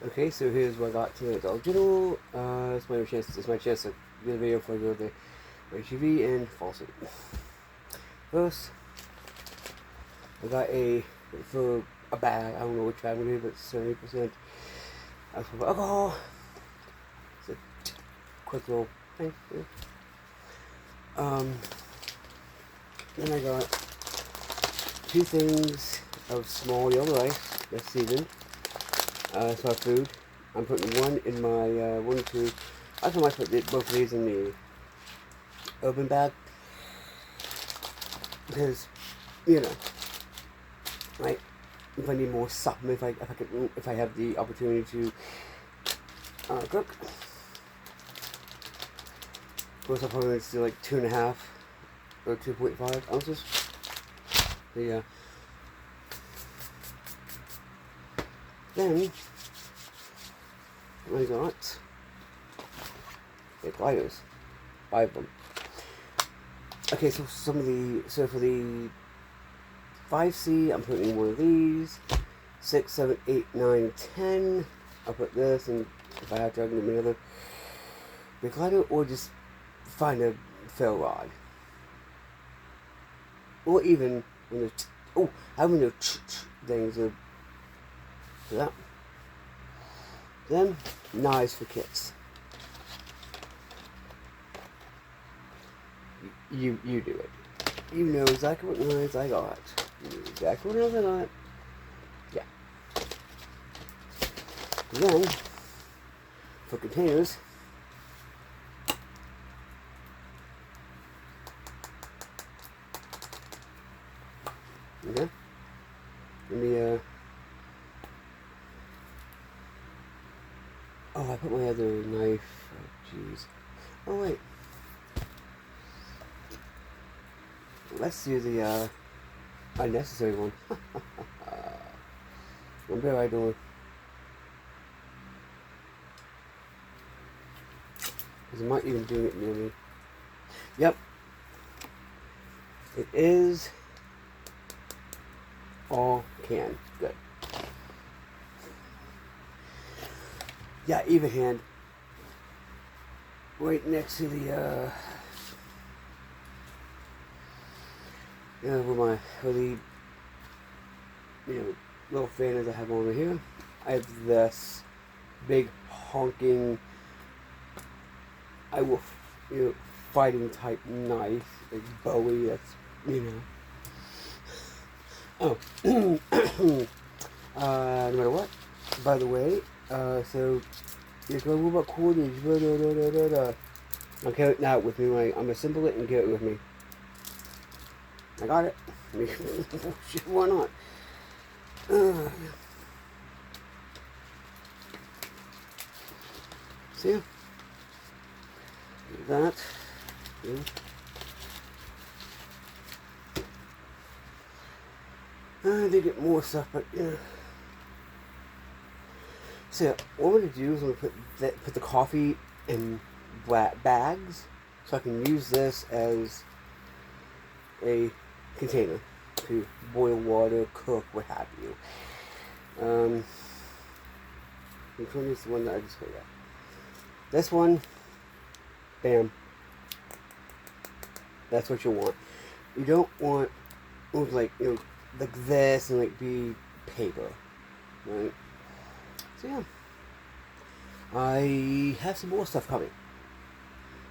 Okay, so here's what I got today. It's original. It's my chance. It's my chance to get a video before I go to my TV and fall asleep. First, I got for a bag. I don't know which bag it is, but 70% alcohol. It's a quick little thing. Yeah. Then I got 2 things of small yellow rice that's seasoned. It's our food. I'm putting one in my one, two. I might put both of these in the open bag because right. If I need more something, if I have the opportunity to cook. Of course, I'll probably do like 2.5 or 2.5 ounces. So, yeah. Then I got gliders, 5 of them. Okay, so for the 5C, I'm putting one of these. 6, 7, 8, 9, 10. I'll put this, and if I have to, I can get another big glider, or just find a fill rod. Or even when there's I have no things for that. Then knives for kits. You do it. You know exactly what knives I got. You know exactly what knives I got. Yeah. Then for containers, okay. Let me I put my other knife. Oh, jeez. Oh, wait. Let's do the unnecessary one. What am I doing? Because I might even do it near me. Yep. It is all can. Good. Yeah, even hand. Right next to the where the little fan I have over here. I have this big honking fighting type knife, like Bowie. That's Oh, no matter what. By the way, so you're going, what about cordage? Okay, now with me, I'm gonna assemble it and get it with me. I got it. Why not? See? That. Yeah. I did get more stuff, but yeah. So what I'm gonna do is I'm gonna put the coffee in bags, so I can use this as a container to boil water, cook, what have you. Which one is the one that I just put at? This one, bam. That's what you want. You don't want like this and like be paper, right? So yeah, I have some more stuff coming.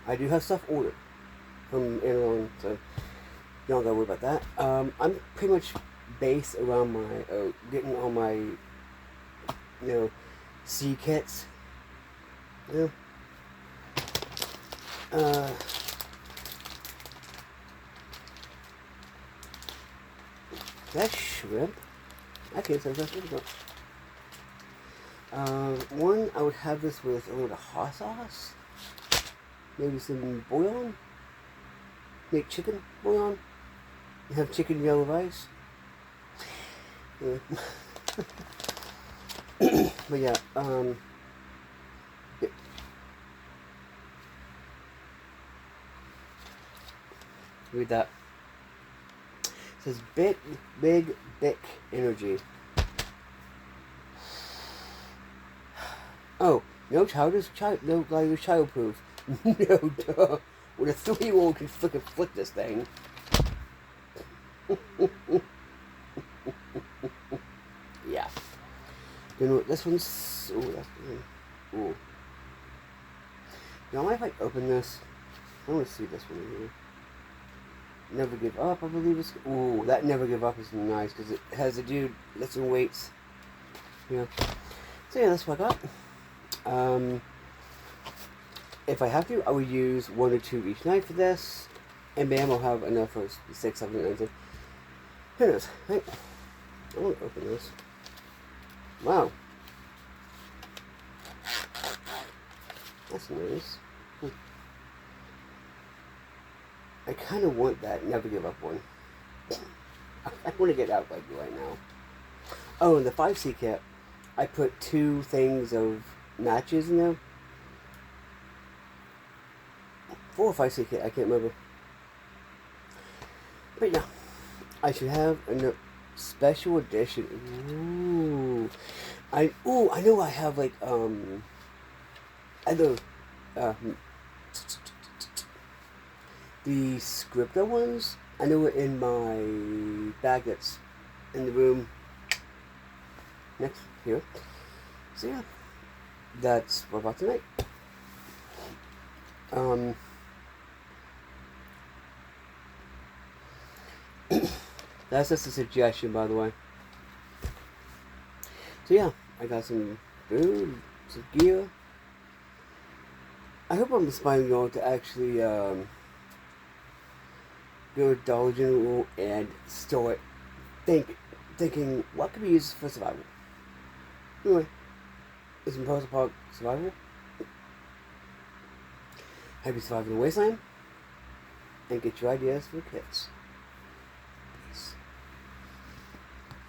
I do have stuff ordered from Amazon, so you don't gotta worry about that. I'm pretty much based around my getting all my sea kits. That's shrimp. I can't say that's shrimp. One, I would have this with a little hot sauce. Maybe some bouillon. Make chicken bouillon. Have chicken yellow rice. Yeah. But yeah, read that. It says big energy. Oh, no no glide is childproof. No, duh. When a 3-year-old can frickin' flip this thing. Yeah. You know, this one's... Ooh, that's... Ooh. Now, mind if I open this? I want to see this one here. Never Give Up, I believe it's... Ooh, that Never Give Up is nice, because it has a dude lifting weights. Yeah. So yeah, that's what I got. If I have to, I would use 1 or 2 each night for this. And bam, I'll have enough for 6, 7, 8, 10. Who knows, right? I want to open this. Wow. That's nice. I kind of want that Never Give Up one. I want to get out like right now. Oh, and the 5C kit, I put 2 things of matches in there. 4 or 5C kit, I can't remember. But yeah, I should have a special edition. Ooh, I know I have like other the scripter ones. I know it in my bag that's in the room next here. So yeah, that's what about tonight. That's just a suggestion, by the way. So yeah, I got some food, some gear. I hope I'm inspiring you all to actually go to Dollar General and start thinking what could be used for survival. Anyway, it's Impossible Park Survival. Happy surviving the wasteland, and get your ideas for kids.